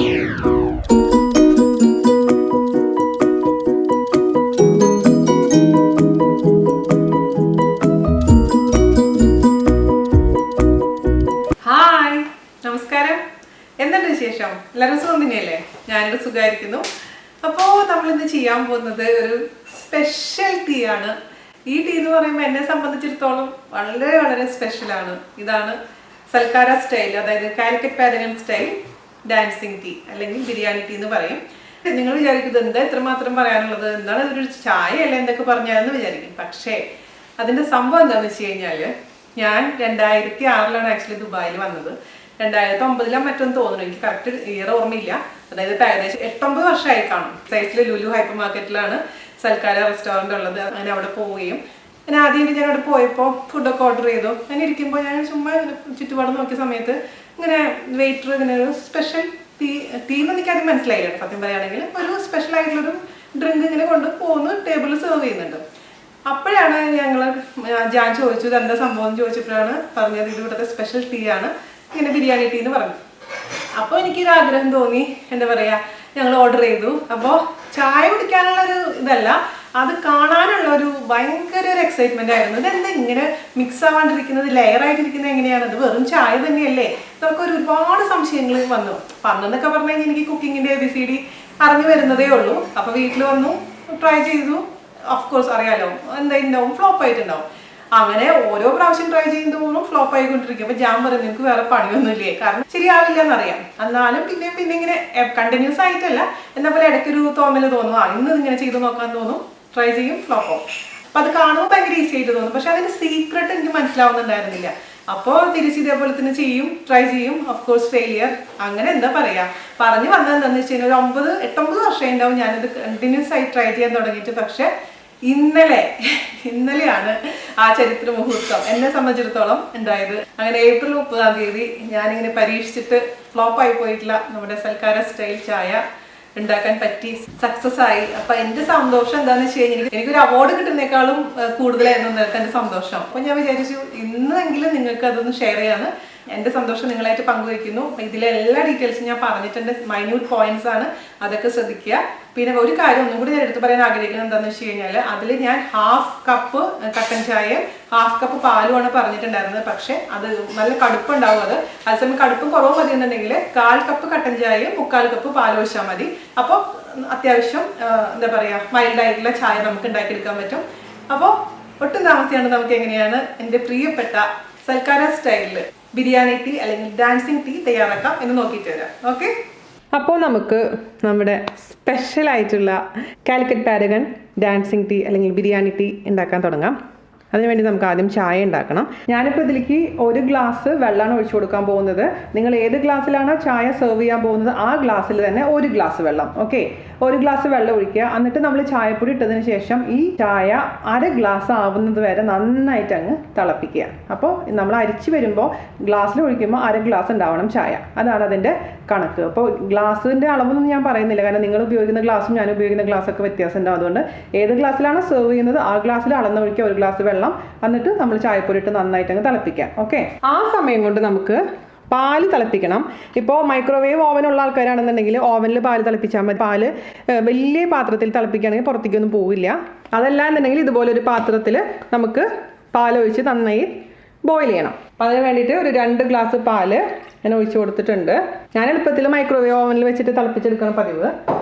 Hi, നമസ്കാരം. എന്തുണ്ട് വിശേഷം? എല്ലാവരും സുഖം തന്നെയല്ലേ? ഞാനിവിടെ സുഖമായിരിക്കുന്നു. അപ്പോൾ നമ്മളിന്ന് ചെയ്യാൻ പോകുന്നത് ഒരു സ്പെഷ്യൽ ടീ ആണ്. ഈ ടീ എന്ന് പറയുമ്പോൾ എന്നെ സംബന്ധിച്ചിടത്തോളം വളരെ വളരെ സ്പെഷ്യലാണ്. ഇതാണ് സൽക്കാര സ്റ്റൈൽ, അതായത് Calicut Paragon style dancing tea അല്ലെങ്കിൽ ബിരിയാണി ടീ എന്ന് പറയും. നിങ്ങൾ വിചാരിക്കുന്നത് എന്താ ഇത്രമാത്രം പറയാനുള്ളത്, എന്താണ് ഇതൊരു ചായ അല്ല എന്തൊക്കെ പറഞ്ഞാലെന്ന് വിചാരിക്കും. പക്ഷേ അതിൻ്റെ സംഭവം എന്താണെന്ന് വെച്ച് കഴിഞ്ഞാൽ, ഞാൻ 2006 ആക്ച്വലി ദുബായിൽ വന്നത്. 2009 മറ്റൊന്നും തോന്നുന്നു, എനിക്ക് കറക്റ്റ് ഇയർ ഓർമ്മയില്ല. അതായത് ഏകദേശം 8-9 വർഷമായി കാണും. സൈസിലെ ലുലു ഹൈപ്പർ മാർക്കറ്റിലാണ് സൽക്കാര റെസ്റ്റോറൻറ്റ് ഉള്ളത്. അങ്ങനെ അവിടെ പോവുകയും ഞാൻ ആദ്യമായിട്ട് അവിടെ പോയപ്പോൾ ഫുഡൊക്കെ ഓർഡർ ചെയ്തു. അങ്ങനെ ഇരിക്കുമ്പോൾ ഞാൻ ചുമ്മാ ചുറ്റുപാട് നോക്കിയ സമയത്ത് ഇങ്ങനെ വെയിറ്റർ ഇങ്ങനെ ഒരു സ്പെഷ്യൽ ടീ എന്ന് എനിക്കത് മനസ്സിലായില്ല. സത്യം പറയുകയാണെങ്കിൽ ഒരു സ്പെഷ്യൽ ആയിട്ടുള്ളൊരു ഡ്രിങ്ക് ഇങ്ങനെ കൊണ്ട് പോകുന്നു, ടേബിളിൽ സെർവ് ചെയ്യുന്നുണ്ട്. അപ്പോഴാണ് ഞാൻ ചോദിച്ചു ഇത് എന്താ സംഭവം എന്ന് ചോദിച്ചപ്പോഴാണ് പറഞ്ഞത് ഇത് ഇവിടുത്തെ സ്പെഷ്യൽ ടീ ആണ്, ഇങ്ങനെ ബിരിയാണി ടീ എന്ന് പറഞ്ഞു. അപ്പോൾ എനിക്കൊരു ആഗ്രഹം തോന്നി, എന്താ പറയുക, ഞങ്ങൾ ഓർഡർ ചെയ്തു. അപ്പോൾ ചായ കുടിക്കാനുള്ളൊരു ഇതല്ല, അത് കാണാനുള്ള ഒരു ഭയങ്കര ഒരു എക്സൈറ്റ്മെന്റ് ആയിരുന്നു. ഇതെന്താ ഇങ്ങനെ മിക്സ് ആവാണ്ടിരിക്കുന്നത്, ലെയർ ആയിട്ടിരിക്കുന്നത് എങ്ങനെയാണ്, ഇത് വെറും ചായ തന്നെയല്ലേ, ഇതൊക്കെ ഒരുപാട് സംശയങ്ങൾ വന്നു. അന്നെന്നൊക്കെ പറഞ്ഞു കഴിഞ്ഞാൽ എനിക്ക് കുക്കിങ്ങിന്റെ ABCD അറിഞ്ഞു വരുന്നതേ ഉള്ളൂ. അപ്പോൾ വീട്ടിൽ വന്നു, ട്രൈ ചെയ്തു. ഓഫ് കോഴ്സ് അറിയാലോ എന്തായിട്ടുണ്ടാവും, ഫ്ലോപ്പ് ആയിട്ടുണ്ടാവും. അങ്ങനെ ഓരോ പ്രാവശ്യം ട്രൈ ചെയ്യുന്നതോറും ഫ്ലോപ്പ് ആയിക്കൊണ്ടിരിക്കും. അപ്പൊ ഞാൻ പറയുന്നത് നിങ്ങൾക്ക് വേറെ പണിയൊന്നുമില്ലേ, കാരണം ശരിയാവില്ല എന്നറിയാം. എന്നാലും പിന്നെ ഇങ്ങനെ കണ്ടിന്യൂസ് ആയിട്ടല്ല, എന്നാൽ പോലെ ഇടയ്ക്കൊരു തോന്നല് തോന്നും, ഇന്ന് ഇങ്ങനെ ചെയ്ത് നോക്കാൻ തോന്നും, ട്രൈ ചെയ്യും, ഫ്ലോപ്പ് ആവും. അപ്പൊ അത് കാണുമ്പോൾ ഭയങ്കര ഈസി ആയിട്ട് തോന്നും. പക്ഷെ അതിന്റെ സീക്രട്ട് എനിക്ക് മനസ്സിലാവുന്നുണ്ടായിരുന്നില്ല. അപ്പോൾ തിരിച്ച് ഇതേപോലെ തന്നെ ചെയ്യും, ട്രൈ ചെയ്യും, ഓഫ് കോഴ്സ് ഫെയിലിയർ. അങ്ങനെ എന്താ പറയാ, പറഞ്ഞു വന്നത് എന്താണെന്ന് വെച്ച് കഴിഞ്ഞാൽ ഒരു 8-9 വർഷം ഉണ്ടാവും ഞാനിത് കണ്ടിന്യൂസ് ആയി ട്രൈ ചെയ്യാൻ തുടങ്ങിയിട്ട്. പക്ഷെ ഇന്നലെയാണ് ആ ചരിത്ര മുഹൂർത്തം എന്നെ സംബന്ധിച്ചിടത്തോളം ഉണ്ടായത്. അങ്ങനെ ഏപ്രിൽ 30 ഞാനിങ്ങനെ പരീക്ഷിച്ചിട്ട് ഫ്ലോപ്പ് ആയി പോയിട്ടുള്ള നമ്മുടെ സൽക്കാര സ്റ്റൈൽ ചായ ഉണ്ടാക്കാൻ പറ്റി, സക്സസ് ആയി. അപ്പൊ എന്റെ സന്തോഷം എന്താന്ന് വെച്ച് കഴിഞ്ഞാൽ എനിക്കൊരു അവാർഡ് കിട്ടുന്നേക്കാളും കൂടുതലായിരുന്നു ഇന്നലത്തെ എന്റെ സന്തോഷം. അപ്പൊ ഞാൻ വിചാരിച്ചു ഇന്നെങ്കിലും നിങ്ങൾക്ക് അതൊന്ന് ഷെയർ ചെയ്യാന്ന്. എന്റെ സന്തോഷം നിങ്ങളായിട്ട് പങ്കുവയ്ക്കുന്നു. ഇതിലെ എല്ലാ ഡീറ്റെയിൽസും ഞാൻ പറഞ്ഞിട്ടുണ്ട്, മൈന്യൂട്ട് പോയിന്റ്സ് ആണ്, അതൊക്കെ ശ്രദ്ധിക്കുക. പിന്നെ ഒരു കാര്യം ഒന്നും കൂടി ഞാൻ എടുത്തു പറയാൻ ആഗ്രഹിക്കുന്നത് എന്താണെന്ന് വെച്ച് കഴിഞ്ഞാൽ, അതിൽ ഞാൻ 1/2 കപ്പ് കട്ടൻ ചായയും 1/2 കപ്പ് പാലുമാണ് പറഞ്ഞിട്ടുണ്ടായിരുന്നത്. പക്ഷെ അത് നല്ല കടുപ്പുണ്ടാവും. അതേസമയം കടുപ്പും കുറവ് മതി എന്നുണ്ടെങ്കിൽ 1/4 കപ്പ് കട്ടൻ ചായയും 3/4 കപ്പ് പാൽ ഒഴിച്ചാൽ മതി. അപ്പോൾ അത്യാവശ്യം എന്താ പറയുക, മൈൽഡായിട്ടുള്ള ചായ നമുക്ക് ഉണ്ടാക്കിയെടുക്കാൻ പറ്റും. അപ്പോൾ ഒട്ടും താമസിയാണ്ട് നമുക്ക് എങ്ങനെയാണ് എൻ്റെ പ്രിയപ്പെട്ട സൽക്കാര സ്റ്റൈലിൽ ബിരിയാണി ടീ അല്ലെങ്കിൽ ഡാൻസിങ് ടീ തയ്യാറാക്കാം എന്ന് നോക്കിയിട്ട് വരാം. ഓക്കെ, അപ്പോൾ നമുക്ക് നമ്മുടെ സ്പെഷ്യലായിട്ടുള്ള കാലിക്കറ്റ് പാരഗൺ ഡാൻസിങ് ടീ അല്ലെങ്കിൽ ബിരിയാണി ടീ ഉണ്ടാക്കാൻ തുടങ്ങാം. അതിനുവേണ്ടി നമുക്ക് ആദ്യം ചായ ഉണ്ടാക്കണം. ഞാനിപ്പോൾ ഇതിലേക്ക് 1 ഗ്ലാസ് വെള്ളമാണ് ഒഴിച്ചു കൊടുക്കാൻ പോകുന്നത്. നിങ്ങൾ ഏത് ഗ്ലാസ്സിലാണോ ചായ സെർവ് ചെയ്യാൻ പോകുന്നത് ആ ഗ്ലാസ്സിൽ തന്നെ 1 ഗ്ലാസ് വെള്ളം. ഓക്കെ, 1 ഗ്ലാസ് വെള്ളം ഒഴിക്കുക. എന്നിട്ട് നമ്മൾ ചായപ്പൊടി ഇട്ടതിന് ശേഷം ഈ ചായ 1/2 ഗ്ലാസ് ആവുന്നത് വരെ നന്നായിട്ട് അങ്ങ് തിളപ്പിക്കുക. അപ്പോൾ നമ്മൾ അരിച്ച് വരുമ്പോൾ ഗ്ലാസ്സിൽ ഒഴിക്കുമ്പോൾ 1/2 ഗ്ലാസ് ഉണ്ടാവണം ചായ, അതാണ് അതിൻ്റെ കണക്ക്. അപ്പോൾ ഗ്ലാസിൻ്റെ അളവൊന്നും ഞാൻ പറയുന്നില്ല, കാരണം നിങ്ങൾ ഉപയോഗിക്കുന്ന ഗ്ലാസും ഞാൻ ഉപയോഗിക്കുന്ന ഗ്ലാസ്സൊക്കെ വ്യത്യാസം ഉണ്ടാവും. അതുകൊണ്ട് ഏത് ഗ്ലാസ്സിലാണോ സെർവ് ചെയ്യുന്നത് ആ ഗ്ലാസ്സിൽ അളന്ന് ഒഴിക്കുക 1 ഗ്ലാസ് വെള്ളം. എന്നിട്ട് നമ്മൾ ചായപ്പൊടി ഇട്ട് നന്നായിട്ട് അങ്ങ് തിളപ്പിക്കാം. ഓക്കെ, ആ സമയം കൊണ്ട് നമുക്ക് പാല് തിളപ്പിക്കണം. ഇപ്പോൾ മൈക്രോവേവ് ഓവനുള്ള ആൾക്കാരാണെന്നുണ്ടെങ്കിൽ ഓവനിൽ പാല് തിളപ്പിച്ചാൽ മതി. പാല് വലിയ പാത്രത്തിൽ തിളപ്പിക്കുകയാണെങ്കിൽ പുറത്തേക്കൊന്നും പോവില്ല. അതല്ല എന്നുണ്ടെങ്കിൽ ഇതുപോലെ ഒരു പാത്രത്തിൽ നമുക്ക് പാലൊഴിച്ച് നന്നായി ബോയിൽ ചെയ്യണം. അപ്പോൾ അതിന് വേണ്ടിയിട്ട് ഒരു 2 ഗ്ലാസ് പാല് ഞാൻ ഒഴിച്ച് കൊടുത്തിട്ടുണ്ട്. ഞാൻ എളുപ്പത്തിൽ മൈക്രോവേവ് ഓവനിൽ വെച്ചിട്ട് തിളപ്പിച്ചെടുക്കണം പതിവ്.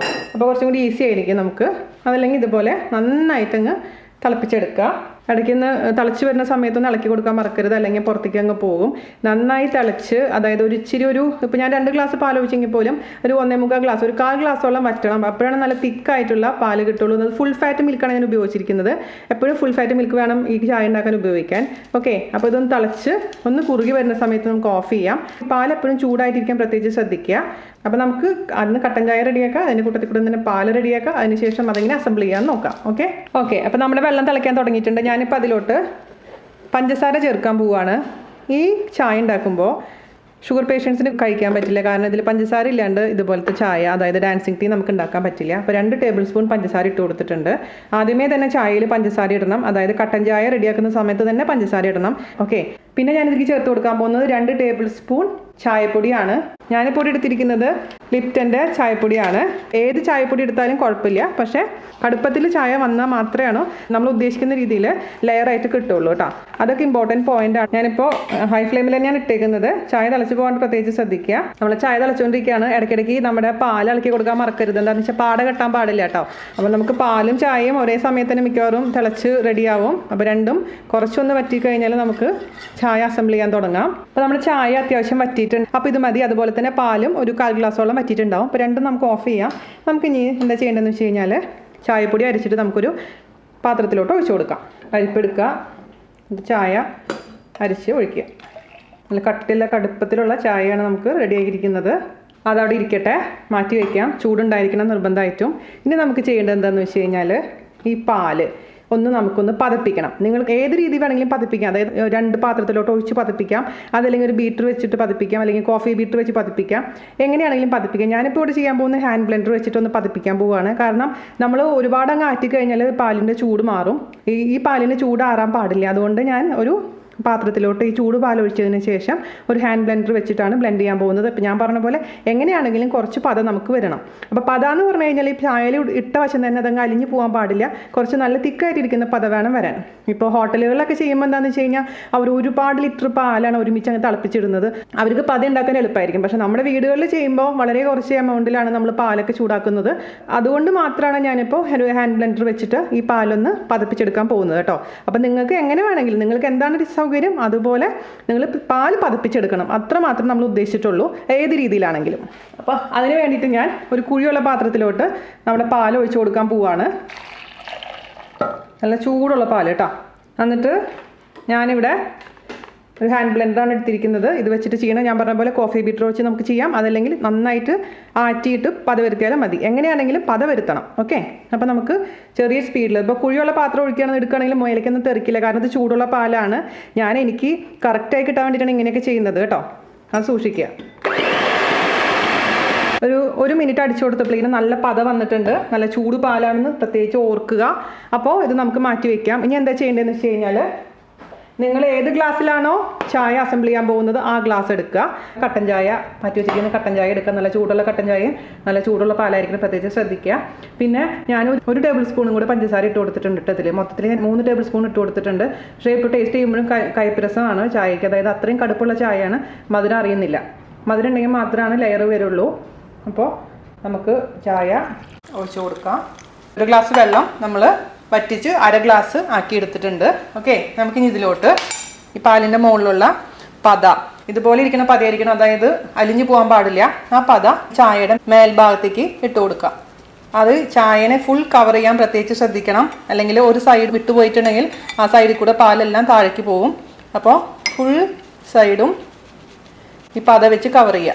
അപ്പോൾ കുറച്ചും കൂടി ഈസി ആയിരിക്കും നമുക്ക്. അതല്ലെങ്കിൽ ഇതുപോലെ നന്നായിട്ടങ്ങ് തിളപ്പിച്ചെടുക്കുക. ഇടയ്ക്ക് തിളച്ച് വരുന്ന സമയത്തൊന്ന് ഇളക്കി കൊടുക്കാൻ മറക്കരുത്, അല്ലെങ്കിൽ പുറത്തേക്ക് അങ്ങ് പോകും. നന്നായി തിളച്ച്, അതായത് ഇപ്പോൾ ഞാൻ 2 ഗ്ലാസ് പാൽ ഒഴിച്ചെങ്കിൽ പോലും ഒരു 1.25 ഗ്ലാസ്, ഒരു 1/4 ഗ്ലാസോളം വറ്റണം. അപ്പോഴാണ് നല്ല തിക്കായിട്ടുള്ള പാല് കിട്ടുള്ളൂ. അത് ഫുൾ ഫാറ്റ് മിൽക്കാണ് ഞാൻ ഉപയോഗിച്ചിരിക്കുന്നത്. എപ്പോഴും ഫുൾ ഫാറ്റ് മിൽക്ക് വേണം ഈ ചായ ഉണ്ടാക്കാൻ ഉപയോഗിക്കാൻ. ഓക്കെ, അപ്പോൾ ഇതൊന്ന് തിളച്ച് ഒന്ന് കുറുകി വരുന്ന സമയത്ത് നമുക്ക് ഓഫ് ചെയ്യാം. പാൽ എപ്പോഴും ചൂടായിട്ടിരിക്കാൻ പ്രത്യേകിച്ച് ശ്രദ്ധിക്കുക. അപ്പോൾ നമുക്ക് അന്ന് കട്ടൻ ചായ റെഡിയാക്കാം, അതിൻ്റെ കൂട്ടത്തിൽ കൂടെ തന്നെ പാല് റെഡിയാക്കാം. അതിനുശേഷം അതെങ്ങനെ അസംബിൾ ചെയ്യാൻ നോക്കാം. ഓക്കെ, അപ്പോൾ നമ്മുടെ വെള്ളം തിളയ്ക്കാൻ തുടങ്ങിയിട്ടുണ്ട്. ഞാനിപ്പോൾ അതിലോട്ട് പഞ്ചസാര ചേർക്കാൻ പോവുകയാണ്. ഈ ചായ ഉണ്ടാക്കുമ്പോൾ ഷുഗർ പേഷ്യൻസിന് കഴിക്കാൻ പറ്റില്ല, കാരണം ഇതിൽ പഞ്ചസാര ഇല്ലാണ്ട് ഇതുപോലത്തെ ചായ, അതായത് ഡാൻസിങ് ടീ നമുക്ക് ഉണ്ടാക്കാൻ പറ്റില്ല. അപ്പോൾ 2 ടേബിൾ സ്പൂൺ പഞ്ചസാര ഇട്ട് കൊടുത്തിട്ടുണ്ട്. ആദ്യമേ തന്നെ ചായയിൽ പഞ്ചസാര ഇടണം, അതായത് കട്ടൻ ചായ റെഡിയാക്കുന്ന സമയത്ത് തന്നെ പഞ്ചസാര ഇടണം. ഓക്കെ, പിന്നെ ഞാനിതിലേക്ക് ചേർത്ത് കൊടുക്കാൻ പോകുന്നത് 2 ടേബിൾ സ്പൂൺ ചായപ്പൊടിയാണ്. ഞാനിപ്പോൾ എടുത്തിരിക്കുന്നത് ലിപ്റ്റൻ്റെ ചായപ്പൊടിയാണ്. ഏത് ചായപ്പൊടി എടുത്താലും കുഴപ്പമില്ല, പക്ഷേ കടുപ്പത്തിൽ ചായ വന്നാൽ മാത്രമാണ് നമ്മൾ ഉദ്ദേശിക്കുന്ന രീതിയിൽ ലെയറായിട്ട് കിട്ടുള്ളൂ കേട്ടോ. അതൊക്കെ ഇമ്പോർട്ടൻറ്റ് പോയിൻ്റാണ്. ഞാനിപ്പോൾ ഹൈ ഫ്ലെയിമിൽ തന്നെയാണ് ഇട്ടേക്കുന്നത്. ചായ തിളച്ച് പോകാൻ പ്രത്യേകിച്ച് ശ്രദ്ധിക്കുക. നമ്മൾ ചായ തിളച്ചുകൊണ്ടിരിക്കുകയാണ്. ഇടയ്ക്കിടയ്ക്ക് നമ്മുടെ പാൽ ഇളക്കി കൊടുക്കാൻ മറക്കരുത്. എന്താണെന്ന് വെച്ചാൽ പാട കെട്ടാൻ പാടില്ല കേട്ടോ. അപ്പോൾ നമുക്ക് പാലും ചായയും ഒരേ സമയത്ത് തന്നെ മിക്കവാറും തിളച്ച് റെഡിയാവും. അപ്പോൾ രണ്ടും കുറച്ചൊന്ന് വറ്റി കഴിഞ്ഞാൽ നമുക്ക് ചായ അസംബിൾ ചെയ്യാൻ തുടങ്ങാം. അപ്പോൾ നമ്മൾ ചായ അത്യാവശ്യം വറ്റിയിട്ടുണ്ട്. അപ്പോൾ ഇത് മതി. അതുപോലെ തന്നെ പാലും ഒരു 1/4 ഗ്ലാസോളം വറ്റിയിട്ടുണ്ടാവും. അപ്പോൾ രണ്ടും നമുക്ക് ഓഫ് ചെയ്യാം. നമുക്ക് ഇനി എന്താ ചെയ്യേണ്ടതെന്ന് വെച്ച് കഴിഞ്ഞാൽ ചായപ്പൊടി അരിച്ചിട്ട് നമുക്കൊരു പാത്രത്തിലോട്ട് ഒഴിച്ചു കൊടുക്കാം. അരിപ്പെടുക്കുക, ചായ അരിച്ച് ഒഴിക്കുക. നല്ല കട്ടിയുള്ള കടുപ്പത്തിലുള്ള ചായയാണ് നമുക്ക് റെഡിയാക്കിയിരിക്കുന്നത്. അതവിടെ ഇരിക്കട്ടെ, മാറ്റി വയ്ക്കാം. ചൂടുണ്ടായിരിക്കണം നിർബന്ധമായിട്ടും. ഇനി നമുക്ക് ചെയ്യേണ്ടത് എന്താണെന്ന് വെച്ച് കഴിഞ്ഞാൽ ഈ പാല് നമുക്കൊന്ന് പതപ്പിക്കണം. നിങ്ങൾ ഏത് രീതി വേണമെങ്കിലും പതപ്പിക്കാം. അതായത് 2 പാത്രത്തിലോട്ട് ഒഴിച്ച് പതപ്പിക്കാം, അതല്ലെങ്കിൽ ഒരു ബീറ്റർ വെച്ചിട്ട് പതപ്പിക്കാം, അല്ലെങ്കിൽ കോഫി ബീറ്റർ വെച്ച് പതപ്പിക്കാം. എങ്ങനെയാണെങ്കിലും പതപ്പിക്കാം. ഞാനിപ്പോൾ ഇവിടെ ചെയ്യാൻ പോകുന്ന ഹാൻഡ് ബ്ലെൻഡർ വെച്ചിട്ടൊന്ന് പതപ്പിക്കാൻ പോവുകയാണ്. കാരണം നമ്മൾ ഒരുപാട് അങ്ങ് ആറ്റി കഴിഞ്ഞാൽ പാലിൻ്റെ ചൂട് മാറും. ഈ പാലിന് ചൂടാറാൻ പാടില്ല. അതുകൊണ്ട് ഞാൻ ഒരു പാത്രത്തിലോട്ട് ഈ ചൂട് പാൽ ഒഴിച്ചതിന് ശേഷം ഒരു ഹാൻഡ് ബ്ലെൻഡർ വെച്ചിട്ടാണ് ബ്ലെൻഡ് ചെയ്യാൻ പോകുന്നത്. ഇപ്പോൾ ഞാൻ പറഞ്ഞ പോലെ എങ്ങനെയാണെങ്കിലും കുറച്ച് പത നമുക്ക് വരണം. അപ്പോൾ പത എന്ന് പറഞ്ഞു കഴിഞ്ഞാൽ ഈ ചായയിൽ ഇട്ട വശം തന്നെ അതങ്ങ് അലിഞ്ഞ് പോകാൻ പാടില്ല. കുറച്ച് നല്ല തിക്കായിട്ടിരിക്കുന്ന പത വേണം വരാൻ. ഇപ്പോൾ ഹോട്ടലുകളിലൊക്കെ ചെയ്യുമ്പോൾ എന്താണെന്ന് വെച്ച് കഴിഞ്ഞാൽ അവർ ഒരുപാട് ലിറ്റർ പാലാണ് ഒരുമിച്ച് അങ്ങ് തിളപ്പിച്ചിടുന്നത്. അവർക്ക് പത ഉണ്ടാക്കാൻ എളുപ്പമായിരിക്കും. പക്ഷേ നമ്മുടെ വീടുകളിൽ ചെയ്യുമ്പോൾ വളരെ കുറച്ച് എമൗണ്ടിലാണ് നമ്മൾ പാലൊക്കെ ചൂടാക്കുന്നത്. അതുകൊണ്ട് മാത്രമാണ് ഞാനിപ്പോൾ ഹാൻഡ് ബ്ലെൻഡർ വെച്ചിട്ട് ഈ പാലൊന്ന് പതപ്പിച്ചെടുക്കാൻ പോകുന്നത് കേട്ടോ. അപ്പോൾ നിങ്ങൾക്ക് എങ്ങനെ വേണമെങ്കിലും നിങ്ങൾക്ക് എന്താണ് സൗകര്യം അതുപോലെ നിങ്ങൾ പാൽ പതപ്പിച്ചെടുക്കണം. അത്രമാത്രം നമ്മൾ ഉദ്ദേശിച്ചിട്ടുള്ളൂ, ഏത് രീതിയിലാണെങ്കിലും. അപ്പോൾ അതിന് വേണ്ടിയിട്ട് ഞാൻ ഒരു കുഴിയുള്ള പാത്രത്തിലോട്ട് നമ്മുടെ പാൽ ഒഴിച്ചു കൊടുക്കാൻ പോവുകയാണ്. നല്ല ചൂടുള്ള പാൽ കേട്ടോ. എന്നിട്ട് ഞാനിവിടെ ഒരു ഹാൻഡ് ബ്ലെൻഡറാണ് എടുത്തിരിക്കുന്നത്. ഇത് വെച്ചിട്ട് ചെയ്യണം. ഞാൻ പറഞ്ഞ പോലെ കോഫി ബീറ്റർ വെച്ച് നമുക്ക് ചെയ്യാം. അതല്ലെങ്കിൽ നന്നായിട്ട് ആറ്റിയിട്ട് പത വരുത്തിയാലും മതി. എങ്ങനെയാണെങ്കിലും പത വരുത്തണം. ഓക്കെ. അപ്പോൾ നമുക്ക് ചെറിയ സ്പീഡിൽ ഇപ്പോൾ കുഴിയുള്ള പാത്രം എടുക്കുകയാണെങ്കിൽ മുയലേക്കൊന്നും തെറിക്കില്ല. കാരണം ഇത് ചൂടുള്ള പാലാണ്. എനിക്ക് കറക്റ്റായി കിട്ടാൻ വേണ്ടിയിട്ടാണ് ഇങ്ങനെയൊക്കെ ചെയ്യുന്നത് കേട്ടോ. അത് സൂക്ഷിക്കുക. ഒരു മിനിറ്റ് അടിച്ചു കൊടുത്തപ്പോഴേക്കും നല്ല പത വന്നിട്ടുണ്ട്. നല്ല ചൂട് പാലാണെന്ന് പ്രത്യേകിച്ച് ഓർക്കുക. അപ്പോൾ ഇത് നമുക്ക് മാറ്റി വയ്ക്കാം. ഇനി എന്താ ചെയ്യേണ്ടതെന്ന് വെച്ച് കഴിഞ്ഞാൽ നിങ്ങൾ ഏത് ഗ്ലാസ്സിലാണോ ചായ അസംബിൾ ചെയ്യാൻ പോകുന്നത് ആ ഗ്ലാസ് എടുക്കുക. കട്ടൻ ചായ മാറ്റി വെച്ചിരിക്കുന്ന കട്ടൻ ചായ എടുക്കുക. നല്ല ചൂടുള്ള കട്ടൻ ചായയും നല്ല ചൂടുള്ള പാലായിരിക്കണം, പ്രത്യേകിച്ച് ശ്രദ്ധിക്കുക. പിന്നെ ഞാൻ 1 ടേബിൾ സ്പൂണും കൂടെ പഞ്ചസാര ഇട്ട് കൊടുത്തിട്ടുണ്ട്. ഇട്ടതിൽ മൊത്തത്തിൽ 3 ടേബിൾ സ്പൂൺ ഇട്ട് കൊടുത്തിട്ടുണ്ട്. പക്ഷേ ഇപ്പോൾ ടേസ്റ്റ് ചെയ്യുമ്പോഴും കയ്പ്പ് ചായയ്ക്ക്. അതായത് അത്രയും കടുപ്പുള്ള ചായയാണ്. മധുരം അറിയുന്നില്ല. മധുരം ഉണ്ടെങ്കിൽ മാത്രമാണ് ലെയർ വരുള്ളൂ. അപ്പോൾ നമുക്ക് ചായ ഒഴിച്ച് കൊടുക്കാം. 1 ഗ്ലാസ് വെള്ളം നമ്മൾ വറ്റിച്ച് 1/2 ഗ്ലാസ് ആക്കി എടുത്തിട്ടുണ്ട്. ഓക്കെ. നമുക്കിനി ഇതിലോട്ട് ഈ പാലിൻ്റെ മുകളിലുള്ള പത ഇതുപോലെ ഇരിക്കുന്ന പതയായിരിക്കണം. അതായത് അലിഞ്ഞു പോകാൻ പാടില്ല. ആ പത ചായയുടെ മേൽഭാഗത്തേക്ക് ഇട്ട് കൊടുക്കുക. അത് ചായനെ ഫുൾ കവർ ചെയ്യാൻ പ്രത്യേകിച്ച് ശ്രദ്ധിക്കണം. അല്ലെങ്കിൽ ഒരു സൈഡ് വിട്ടു പോയിട്ടുണ്ടെങ്കിൽ ആ സൈഡിൽ കൂടെ പാലെല്ലാം താഴേക്ക് പോകും. അപ്പോൾ ഫുൾ സൈഡും ഈ പത വെച്ച് കവർ ചെയ്യുക.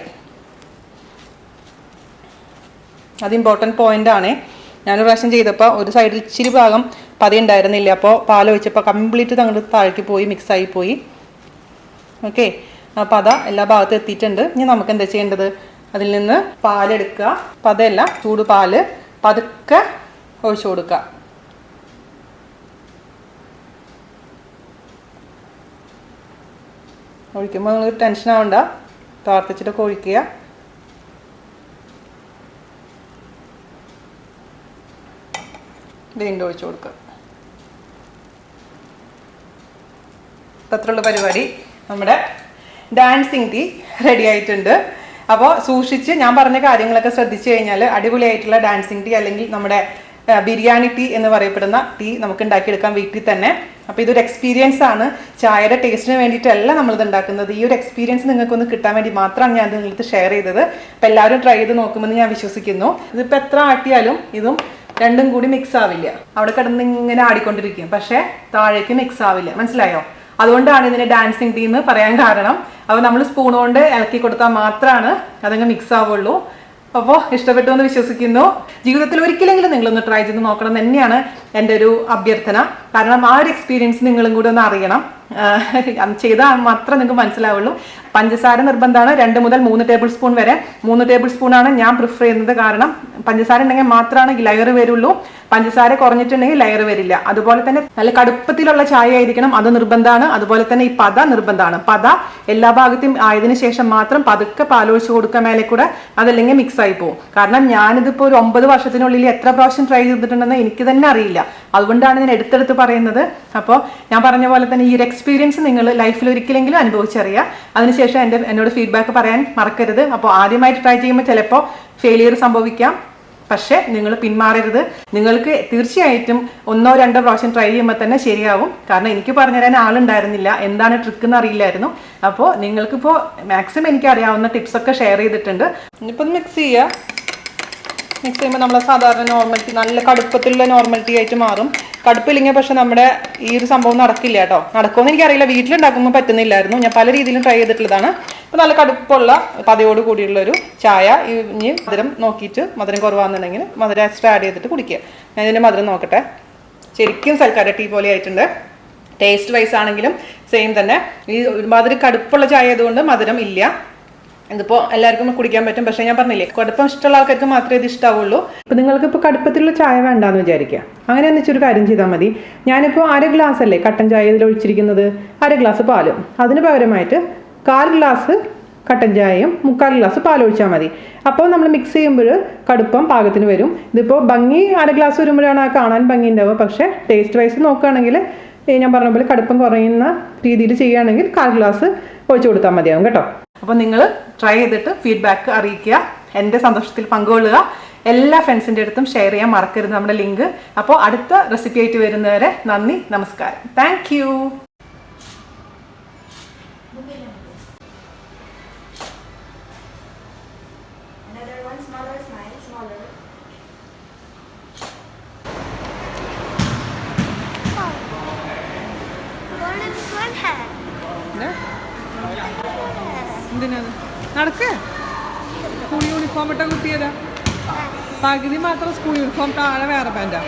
അത് ഇമ്പോർട്ടൻറ്റ് പോയിൻ്റാണ്. ഞാനൊരു പ്രാവശ്യം ചെയ്തപ്പോൾ ഒരു സൈഡിൽ ഇച്ചിരി ഭാഗം പത ഉണ്ടായിരുന്നില്ല. അപ്പോൾ പാൽ ഒഴിച്ചപ്പോൾ കംപ്ലീറ്റ് തങ്ങോട്ട് താഴേക്ക് പോയി, മിക്സായി പോയി. ഓക്കെ. ആ പത എല്ലാ ഭാഗത്തും എത്തിയിട്ടുണ്ട്. ഇനി നമുക്ക് എന്താ ചെയ്യേണ്ടത്? അതിൽ നിന്ന് പാലെടുക്കുക. പതയല്ല, ചൂട് പാല് പതുക്കെ ഒഴിച്ചു കൊടുക്കുക. ഒഴിക്കുമ്പോൾ നിങ്ങൾ ടെൻഷൻ ആവണ്ട, പ്രാർത്ഥിച്ചിട്ടൊക്കെ ഒഴിക്കുക. വീണ്ടും ഒഴിച്ചു കൊടുക്കുക. അത്രയുള്ള പരിപാടി. നമ്മുടെ ഡാൻസിങ് ടീ റെഡി ആയിട്ടുണ്ട്. അപ്പോൾ സൂക്ഷിച്ച് ഞാൻ പറഞ്ഞ കാര്യങ്ങളൊക്കെ ശ്രദ്ധിച്ചു കഴിഞ്ഞാൽ അടിപൊളിയായിട്ടുള്ള ഡാൻസിങ് ടീ അല്ലെങ്കിൽ നമ്മുടെ ബിരിയാണി ടീ എന്ന് പറയപ്പെടുന്ന ടീ നമുക്ക് ഉണ്ടാക്കിയെടുക്കാം വീട്ടിൽ തന്നെ. അപ്പോൾ ഇതൊരു എക്സ്പീരിയൻസ് ആണ്. ചായയുടെ ടേസ്റ്റിന് വേണ്ടിയിട്ടല്ല നമ്മളിത് ഉണ്ടാക്കുന്നത്. ഈ ഒരു എക്സ്പീരിയൻസ് നിങ്ങൾക്കൊന്ന് കിട്ടാൻ വേണ്ടി മാത്രമാണ് ഞാൻ നിങ്ങൾക്ക് ഷെയർ ചെയ്തത്. അപ്പോൾ എല്ലാവരും ട്രൈ ചെയ്ത് നോക്കുമെന്ന് ഞാൻ വിശ്വസിക്കുന്നു. ഇതിപ്പോൾ എത്ര ആട്ടിയാലും ഇതും രണ്ടും കൂടി മിക്സ് ആവില്ല. അവിടെ കിടന്ന് ഇങ്ങനെ ആടിക്കൊണ്ടിരിക്കും, പക്ഷേ താഴേക്ക് മിക്സ് ആവില്ല. മനസ്സിലായോ? അതുകൊണ്ടാണ് ഇതിനെ ഡാൻസിങ് ടീ എന്ന് പറയാൻ കാരണം. അപ്പോൾ നമ്മൾ സ്പൂൺ കൊണ്ട് ഇളക്കി കൊടുത്താൽ മാത്രമാണ് അതങ്ങ് മിക്സ് ആവുള്ളൂ. അപ്പോൾ ഇഷ്ടപ്പെട്ടു എന്ന് വിശ്വസിക്കുന്നു. ജീവിതത്തിൽ ഒരിക്കലെങ്കിലും നിങ്ങളൊന്ന് ട്രൈ ചെയ്ത് നോക്കണം തന്നെയാണ് എൻ്റെ ഒരു അഭ്യർത്ഥന. കാരണം ആ ഒരു എക്സ്പീരിയൻസ് നിങ്ങളും കൂടെ ഒന്ന് അറിയണം. ചെയ്താൽ മാത്രമേ നിങ്ങൾക്ക് മനസ്സിലാവുള്ളൂ. പഞ്ചസാര നിർബന്ധമാണ് 2 മുതൽ 3 ടേബിൾ സ്പൂൺ വരെ. 3 ടേബിൾ സ്പൂണാണ് ഞാൻ പ്രിഫർ ചെയ്യുന്നത്. കാരണം പഞ്ചസാര ഉണ്ടെങ്കിൽ മാത്രമാണ് ലെയർ വരുള്ളൂ. പഞ്ചസാര കുറഞ്ഞിട്ടുണ്ടെങ്കിൽ ലെയർ വരില്ല. അതുപോലെ തന്നെ നല്ല കടുപ്പത്തിലുള്ള ചായ ആയിരിക്കണം, അത് നിർബന്ധമാണ്. അതുപോലെ തന്നെ ഈ പത നിർബന്ധമാണ്. പത എല്ലാ ഭാഗത്തും ആയതിനു ശേഷം മാത്രം പതുക്കെ പാലൊഴിച്ച് കൊടുക്കുക മേലെ കൂടെ, അതല്ലെങ്കിൽ മിക്സ് ആയി പോകും. കാരണം ഞാനിതിപ്പോൾ ഒരു 9 വർഷത്തിനുള്ളിൽ എത്ര പ്രാവശ്യം ട്രൈ ചെയ്തിട്ടുണ്ടെന്ന് എനിക്ക് തന്നെ അറിയില്ല. അതുകൊണ്ടാണ് ഞാൻ എടുത്തെടുത്ത് പറയുന്നത്. അപ്പോൾ ഞാൻ പറഞ്ഞ പോലെ തന്നെ ഈ ഒരു എക്സ്പീരിയൻസ് നിങ്ങൾ ലൈഫിൽ ഒരിക്കലെങ്കിലും അനുഭവിച്ചറിയുക. അതിനുശേഷം എന്നോട് ഫീഡ്ബാക്ക് പറയാൻ മറക്കരുത്. അപ്പോൾ ആദ്യമായിട്ട് ട്രൈ ചെയ്യുമ്പോൾ ചിലപ്പോൾ ഫെയിലിയർ സംഭവിക്കാം, പക്ഷെ നിങ്ങൾ പിന്മാറരുത്. നിങ്ങൾക്ക് തീർച്ചയായിട്ടും 1-2 പ്രാവശ്യം ട്രൈ ചെയ്യുമ്പോൾ തന്നെ ശരിയാവും. കാരണം എനിക്ക് പറഞ്ഞുതരാൻ ആളുണ്ടായിരുന്നില്ല, എന്താണ് ട്രിക്ക് എന്ന് അറിയില്ലായിരുന്നു. അപ്പോൾ നിങ്ങൾക്കിപ്പോൾ മാക്സിമം എനിക്ക് അറിയാവുന്ന ടിപ്സൊക്കെ ഷെയർ ചെയ്തിട്ടുണ്ട്. ഇനിയിപ്പോൾ മിക്സ് ചെയ്യുക. മിക്സ് ചെയ്യുമ്പോൾ നമ്മൾ സാധാരണ നോർമൽ ടീ, നല്ല കടുപ്പത്തിലുള്ള നോർമൽ ടീ ആയിട്ട് മാറും. കടുപ്പില്ലെങ്കിൽ പക്ഷെ നമ്മുടെ ഈ ഒരു സംഭവം നടക്കില്ല കേട്ടോ. നടക്കുമെന്ന് എനിക്കറിയില്ല, വീട്ടിലുണ്ടാക്കുമ്പോൾ പറ്റുന്നില്ലായിരുന്നു. ഞാൻ പല രീതിയിലും ട്രൈ ചെയ്തിട്ടുള്ളതാണ്. അപ്പോൾ നല്ല കടുപ്പുള്ള പതയോട് കൂടിയുള്ളൊരു ചായ. ഇനി മധുരം നോക്കിയിട്ട്, മധുരം കുറവാണെന്നുണ്ടെങ്കിൽ മധുരം എക്സ്ട്രാ ആഡ് ചെയ്തിട്ട് കുടിക്കുക. ഞാൻ ഇതിൻ്റെ മധുരം നോക്കട്ടെ. ശരിക്കും സൽക്കാര ടീ പോലെ ആയിട്ടുണ്ട്. ടേസ്റ്റ് വൈസ് ആണെങ്കിലും സെയിം തന്നെ. ഈ ഒരുമാതിരി കടുപ്പുള്ള ചായ ആയതുകൊണ്ട് മധുരം ഇല്ല. ഇതിപ്പോൾ എല്ലാവർക്കും കുടിക്കാൻ പറ്റും. പക്ഷേ ഞാൻ പറഞ്ഞില്ലേ, കടുപ്പം ഇഷ്ടമുള്ള ആൾക്കാർക്ക് മാത്രമേ ഇത് ഇഷ്ടാവുള്ളൂ. ഇപ്പം നിങ്ങൾക്ക് ഇപ്പോൾ കടുപ്പത്തിലുള്ള ചായ വേണ്ടാന്ന് വിചാരിക്കുക. അങ്ങനെ വെച്ചൊരു കാര്യം ചെയ്താൽ മതി. ഞാനിപ്പോൾ 1/2 ഗ്ലാസ് അല്ലേ കട്ടൻ ചായ ഇതിൽ ഒഴിച്ചിരിക്കുന്നത്, 1/2 ഗ്ലാസ് പാലും അതിന് പകരമായിട്ട് 1/4 ഗ്ലാസ് കട്ടൻ ചായയും 3/4 ഗ്ലാസ് പാലൊഴിച്ചാൽ മതി. അപ്പോൾ നമ്മൾ മിക്സ് ചെയ്യുമ്പോൾ കടുപ്പം പാകത്തിന് വരും. ഇതിപ്പോൾ ഭംഗി 1/2 ഗ്ലാസ് വരുമ്പോഴാണ് കാണാൻ ഭംഗി ഉണ്ടാവുക. പക്ഷേ ടേസ്റ്റ് വൈസ് നോക്കുകയാണെങ്കിൽ ഞാൻ പറഞ്ഞ പോലെ കടുപ്പം കുറയുന്ന രീതിയിൽ ചെയ്യുകയാണെങ്കിൽ 1/4 ഗ്ലാസ് ഒഴിച്ചു കൊടുത്താൽ മതിയാവും കേട്ടോ. അപ്പോൾ നിങ്ങൾ ട്രൈ ചെയ്തിട്ട് ഫീഡ്ബാക്ക് അറിയിക്കുക, എൻ്റെ സന്തോഷത്തിൽ പങ്കുകൊള്ളുക. എല്ലാ ഫ്രണ്ട്സിൻ്റെ അടുത്തും ഷെയർ ചെയ്യാൻ മറക്കരുത് നമ്മുടെ ലിങ്ക്. അപ്പോൾ അടുത്ത റെസിപ്പി ആയിട്ട് വരുന്നവരെ നന്ദി, നമസ്കാരം. Thank you. എന്തിനാണ് നടക്ക്? സ്കൂൾ യൂണിഫോം ഇട്ട കുട്ടിയതാ, പകുതി മാത്രം സ്കൂൾ യൂണിഫോം, താഴെ വേറെ പാൻറ്റാ.